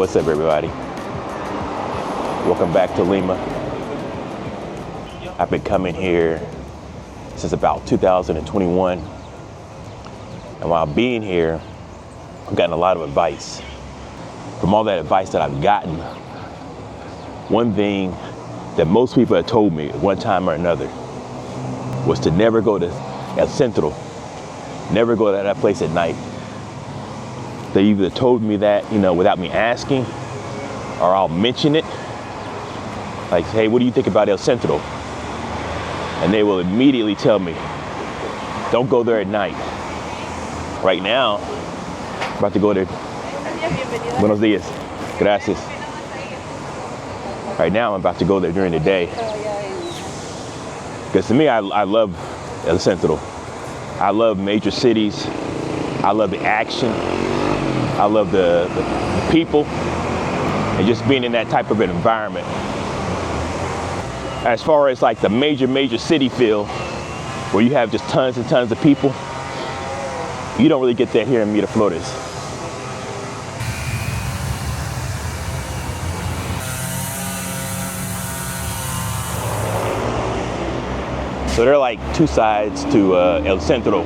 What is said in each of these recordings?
What's up, everybody? Welcome back to Lima. I've been coming here since about 2021. And while being here, I've gotten a lot of advice. From all that advice that I've gotten, one thing that most people have told me at one time or another was to never go to El Centro, never go to that place at night. They either told me that, without me asking, or I'll mention it. Like, hey, what do you think about El Centro? And they will immediately tell me, don't go there at night. Right now, I'm about to go there. Buenos dias. Gracias. Right now, I'm about to go there during the day. Because to me, I love El Centro. I love major cities. I love the action. I love the people. And just being in that type of an environment. As far as like the major city feel, where you have just tons and tons of people, you don't really get that here in Miraflores. So there are like two sides to El Centro.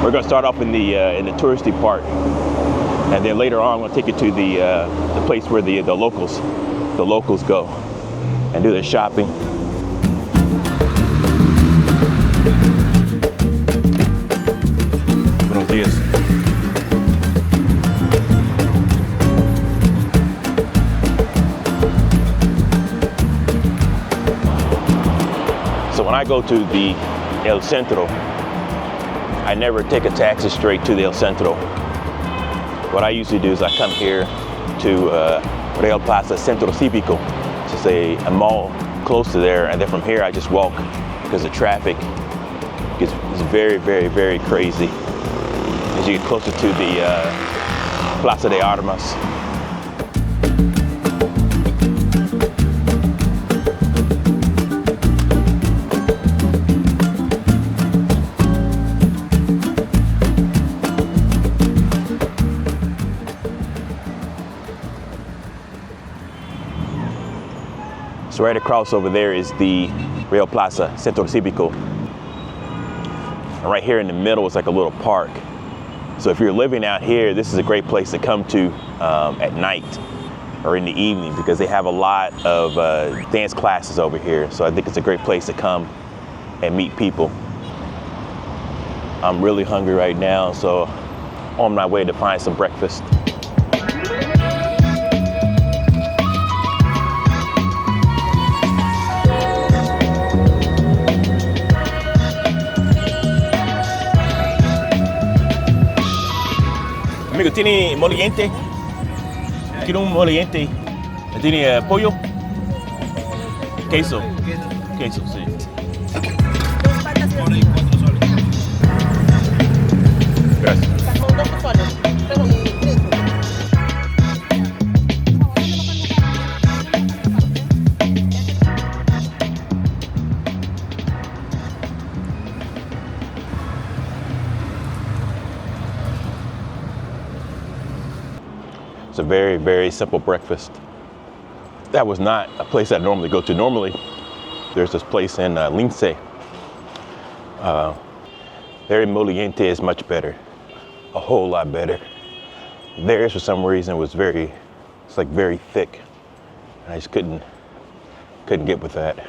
We're gonna start off in the touristy part, and then later on, I'm gonna take you to the place where the locals go and do their shopping. Buenos dias. So when I go to the El Centro, I never take a taxi straight to the El Centro. What I usually do is I come here to Plaza Centro Cívico, just a mall close to there, and then from here I just walk because the traffic is very crazy as you get closer to the Plaza de Armas. So right across over there is the Real Plaza Centro Cívico. And right here in the middle is like a little park. So if you're living out here, this is a great place to come to at night or in the evening, because they have a lot of dance classes over here. So I think it's a great place to come and meet people. I'm really hungry right now, so on my way to find some breakfast. Amigo, ¿tiene emoliente? Quiero un emoliente. ¿Tiene pollo? Queso. Queso, sí. Gracias. It's a very simple breakfast. That was not a place I normally go to. Normally, there's this place in Lince. Their emoliente is much better, a whole lot better. Theirs, for some reason, was very thick. And I just couldn't get with that.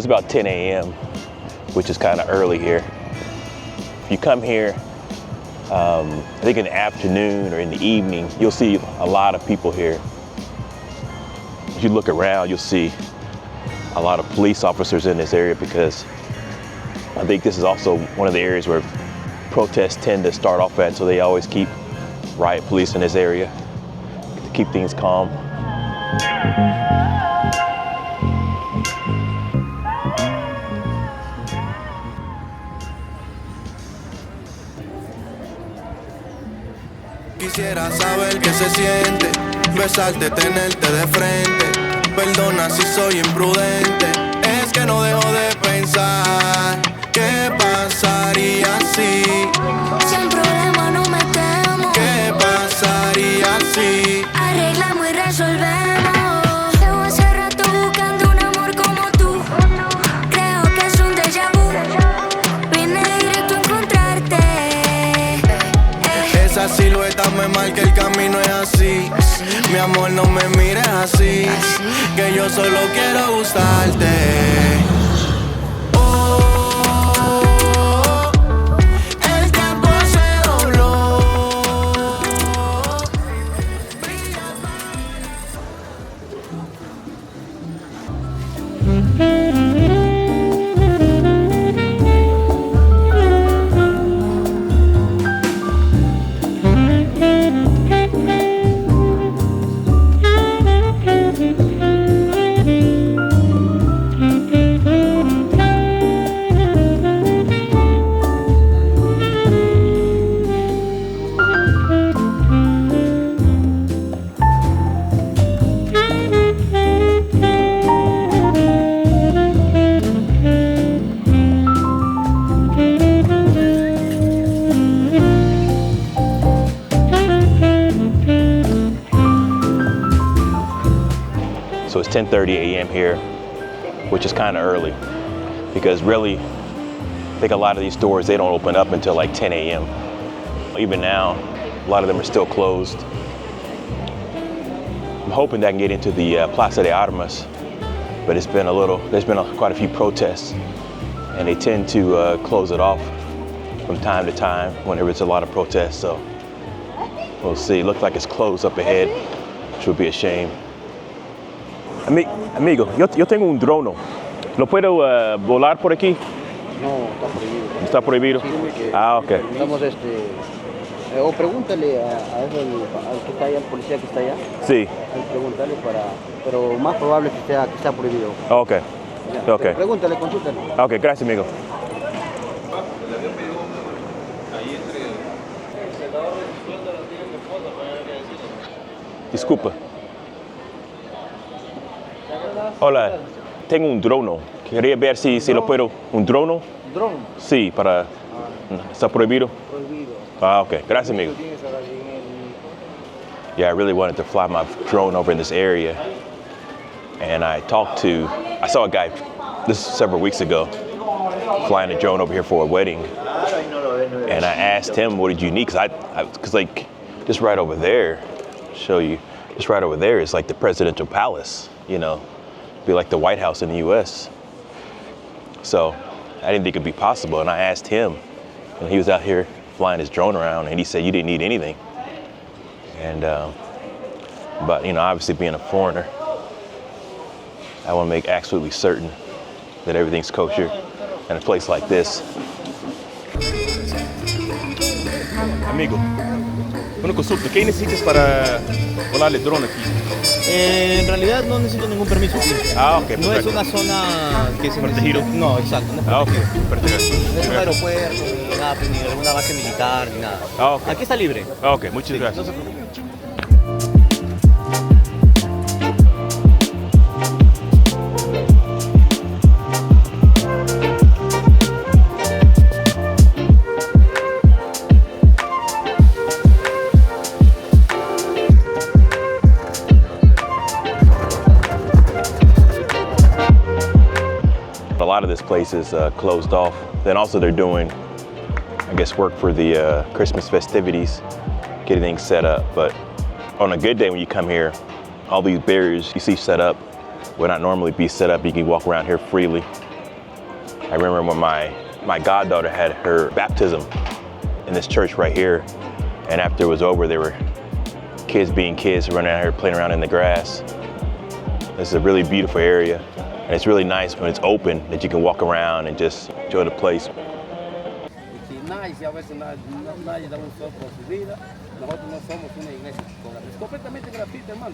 about 10 a.m., which is kind of early here. If you come here, I think in the afternoon or in the evening, you'll see a lot of people here. If you look around, you'll see a lot of police officers in this area because I think this is also one of the areas where protests tend to start off at, so they always keep riot police in this area to keep things calm. Quisiera saber qué se siente, besarte, tenerte de frente. Perdona si soy imprudente, es que no dejo de pensar. ¿Qué pasaría si? Sin problema no me temo. ¿Qué pasaría si? Arreglamos y resolvemos. Llevo hace rato buscando un amor como tú. Creo que es un déjà vu. Vine directo a encontrarte. Esa silueta me marca el camino, es así. Mi amor, no me mires así, que yo solo quiero gustarte. Oh, el tiempo se dobló. So it's 10:30 a.m. here, which is kind of early because really, I think a lot of these stores, they don't open up until like 10 a.m. Even now, a lot of them are still closed. I'm hoping that I can get into the Plaza de Armas, but there's been quite a few protests, and they tend to close it off from time to time whenever it's a lot of protests. So we'll see. It looks like it's closed up ahead, which would be a shame. Amigo, yo tengo un drono. ¿Lo puedo volar por aquí? No, está prohibido. ¿Está prohibido? Sí, que Ah, ok. estamos o pregúntale a al que está allá, al policía que está allá. Sí. Pregúntale pero más probable que está prohibido. Ok. Ya, Ok. Pregúntale, consúltale. Ok, gracias, amigo. Disculpa. Hola, tengo un drono. Quería ver si lo puedo. ¿Un drono? ¿Dron? Sí, para. ¿Está prohibido? Prohibido. Ah, ok. Gracias, amigo. Yeah, I really wanted to fly my drone over in this area. And I saw a guy, this is several weeks ago, flying a drone over here for a wedding. And I asked him, what did you need? Because like, just right over there, show you, just right over there is like the presidential palace, you know, be like the White House in the US. So I didn't think it'd be possible. And I asked him, and he was out here flying his drone around, and he said, you didn't need anything. And, but you know, obviously being a foreigner, I want to make absolutely certain that everything's kosher in a place like this. Amigo, una consulta, ¿qué necesitas para volar el drone aquí? En realidad no necesito ningún permiso aquí. Ah, ok, No es una zona que se protegido. No, exacto. No es Ah, ok, perfecto. No es un aeropuerto, ni nada, ni alguna base militar, ni nada. Ah, ok. Aquí está libre. Ah, ok, muchas gracias. No se preocupe. A lot of this place is closed off. Then also they're doing, I guess, work for the Christmas festivities, getting things set up. But on a good day when you come here, all these barriers you see set up would not normally be set up. You can walk around here freely. I remember when my goddaughter had her baptism in this church right here, and after it was over, there were kids being kids running out here playing around in the grass. This is a really beautiful area, and it's really nice when it's open that you can walk around and just enjoy the place. Y a veces nadie da un sol por su vida. Nosotros no somos una iglesia. Es completamente gratuito, hermano.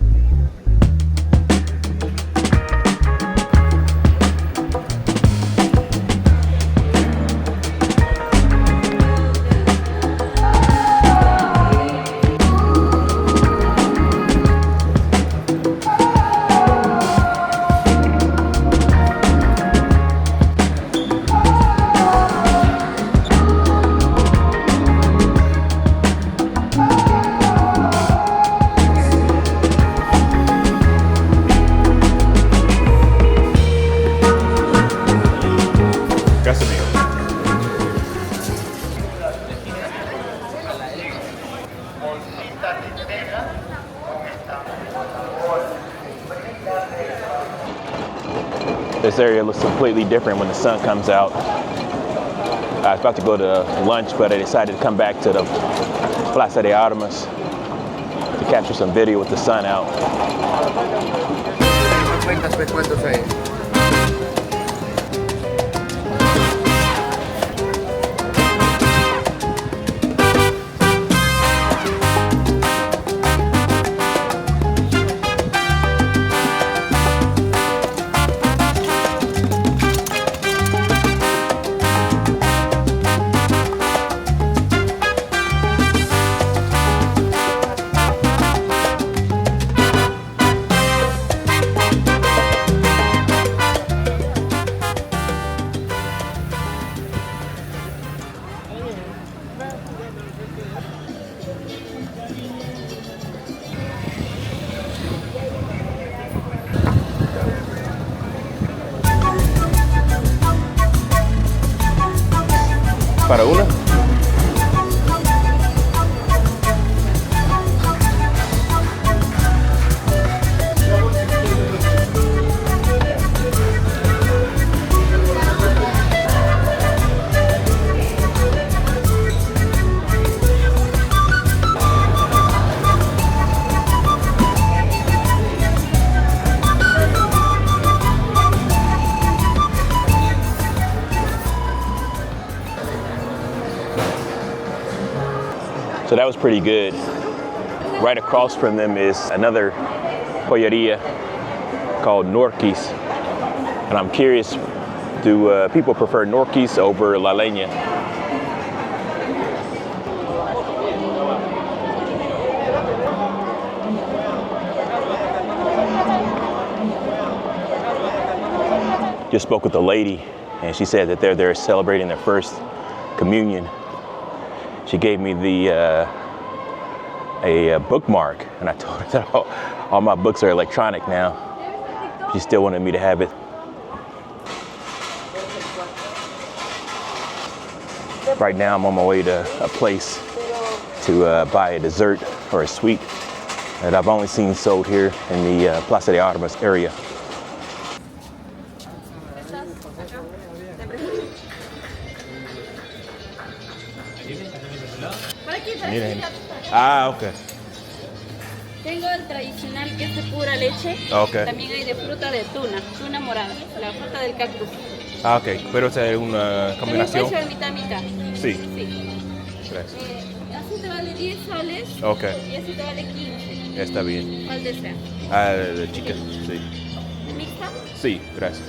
This area looks completely different when the sun comes out. I was about to go to lunch, but I decided to come back to the Plaza de Armas to capture some video with the sun out. ¿Para una? So that was pretty good. Right across from them is another polleria called Norquis. And I'm curious, do people prefer Norquis over La Leña? Just spoke with the lady, and she said that they're celebrating their first communion. She gave me a bookmark, and I told her that all my books are electronic now. She still wanted me to have it. Right now I'm on my way to a place to buy a dessert or a sweet that I've only seen sold here in the Plaza de Armas area. Miren. Ah, ok. Tengo el tradicional que es de pura leche. Ok. También hay de fruta de tuna morada, la fruta del cactus. Ah, ok. Pero esa es una combinación. El precio de mitad. Sí. Sí. Gracias. Así te vale 10 soles. Ok. Y así te vale 15. Está bien. ¿Cuál desea? Ah, de chica, sí. ¿Mixta? Sí, gracias.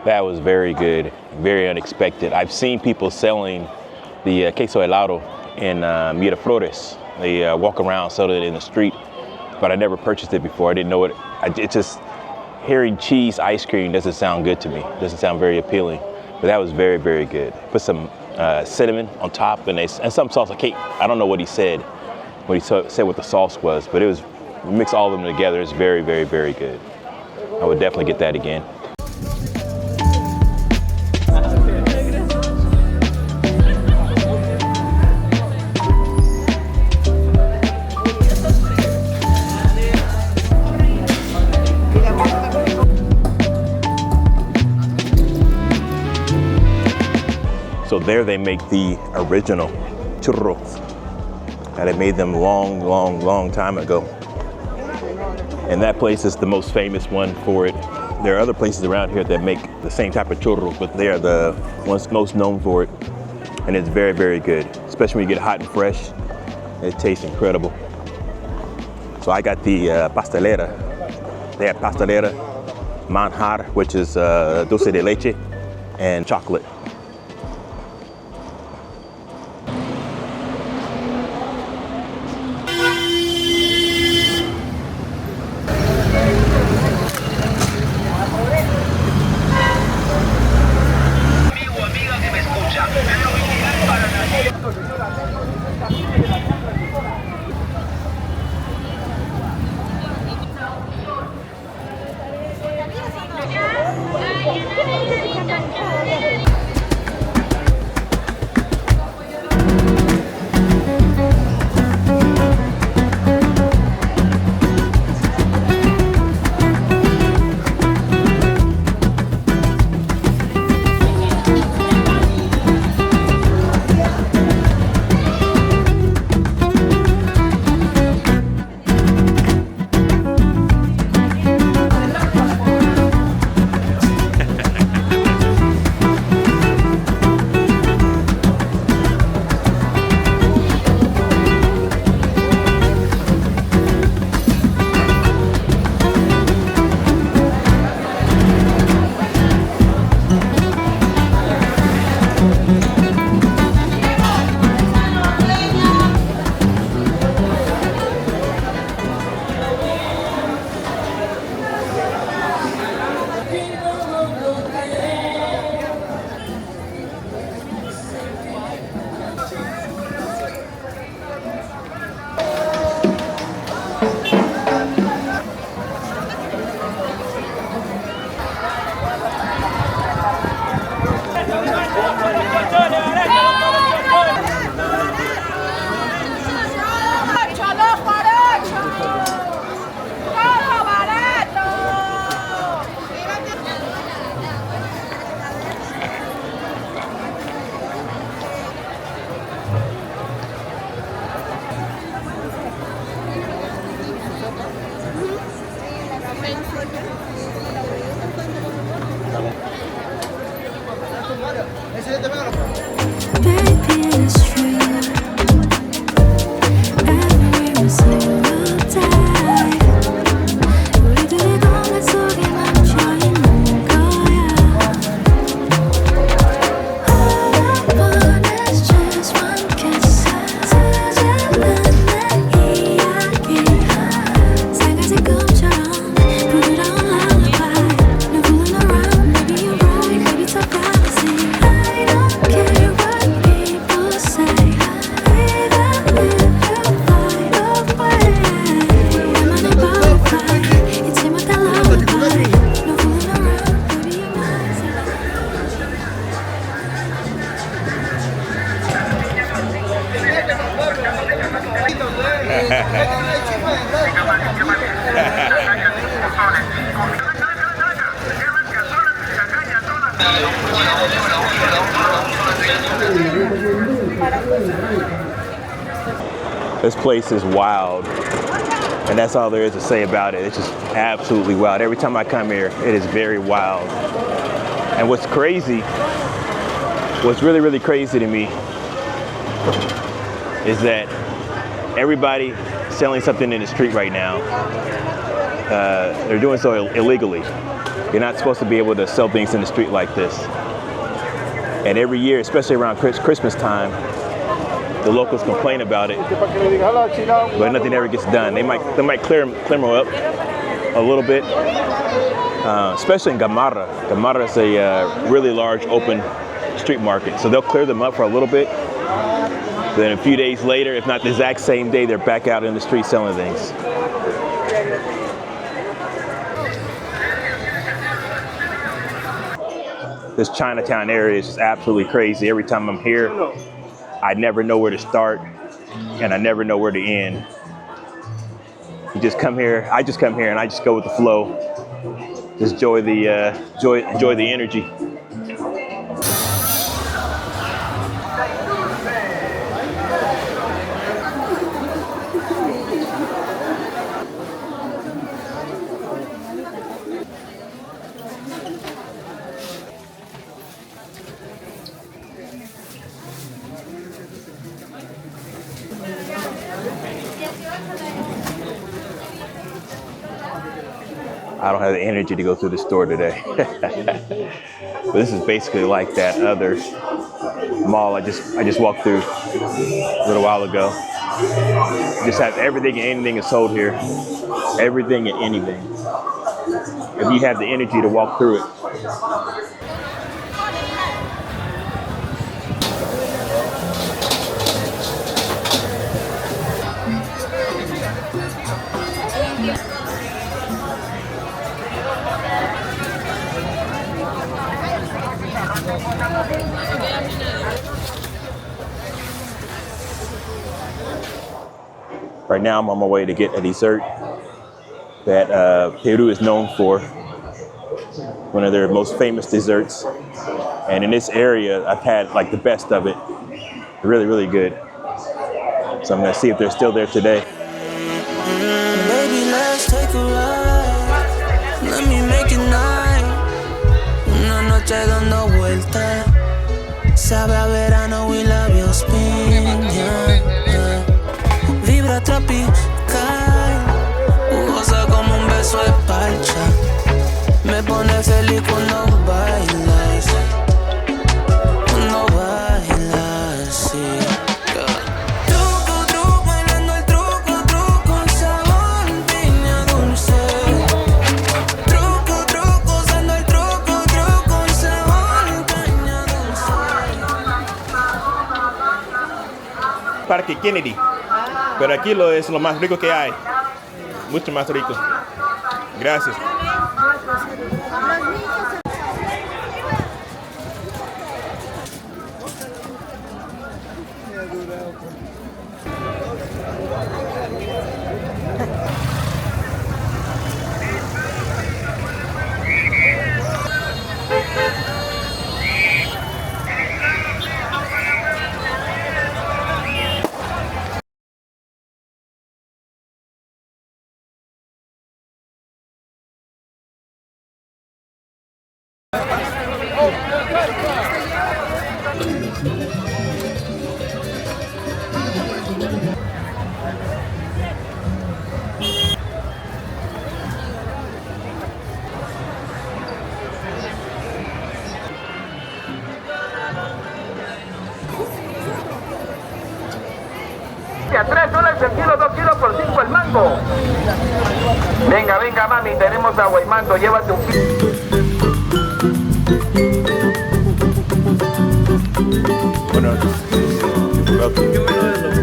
That was very good, very unexpected. I've seen people selling the queso helado in Miraflores. They walk around, sell it in the street, but I never purchased it before. I didn't know it. It just, hearing cheese ice cream doesn't sound good to me. It doesn't sound very appealing, but that was very, very good. Put some cinnamon on top and some sauce. I don't know what he said what the sauce was, but it was, mix all of them together. It's very, very, very good. I would definitely get that again. there they make the original churros. And they made them long time ago. And that place is the most famous one for it. There are other places around here that make the same type of churros, but they are the ones most known for it. And it's very good, especially when you get it hot and fresh. It tastes incredible. So I got the pastelera. They have pastelera, manjar, which is dulce de leche, and chocolate. This place is wild, and that's all there is to say about it. It's just absolutely wild. Every time I come here, it is very wild. And what's crazy, what's really crazy to me is that everybody selling something in the street right now, they're doing so illegally. You're not supposed to be able to sell things in the street like this. And every year, especially around Christmas time, the locals complain about it, but nothing ever gets done. They might clear them up a little bit, especially in Gamarra. Gamarra is a really large open street market, so they'll clear them up for a little bit. Then a few days later, if not the exact same day, they're back out in the street selling things. This Chinatown area is just absolutely crazy. Every time I'm here, I never know where to start, and I never know where to end. You just come here, I just come here, and I just go with the flow. Just enjoy the energy. I don't have the energy to go through the store today. But this is basically like that other mall I just walked through a little while ago. Just has everything and anything is sold here. Everything and anything. If you have the energy to walk through it. Right now I'm on my way to get a dessert that Peru is known for. One of their most famous desserts. And in this area, I've had like the best of it. Really, really good. So I'm gonna see if they're still there today. Baby, let's take a ride. Let me make it night. Una noche dando vueltas. Sabe a verano y labios piña. Vibra tropical. Jugosa como un beso de parcha. Me pone feliz cuando bailas. Cuando bailas, sí. Parque Kennedy, pero aquí es lo más rico que hay, mucho más rico. Gracias. A $3 el kilo, 2 kilos por 5 el mango. Venga, venga mami, tenemos agua y mango, llévate un kilo. Bueno,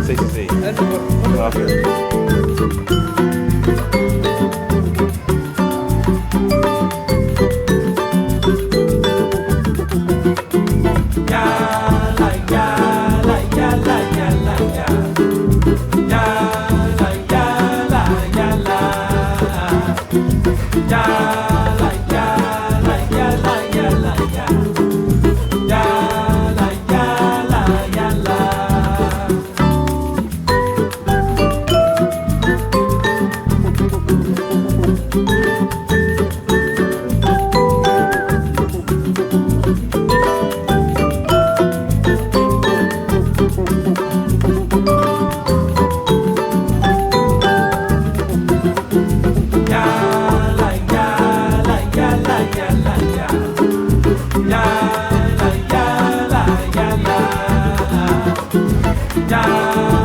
sí, sí, sí. Okay. Ya.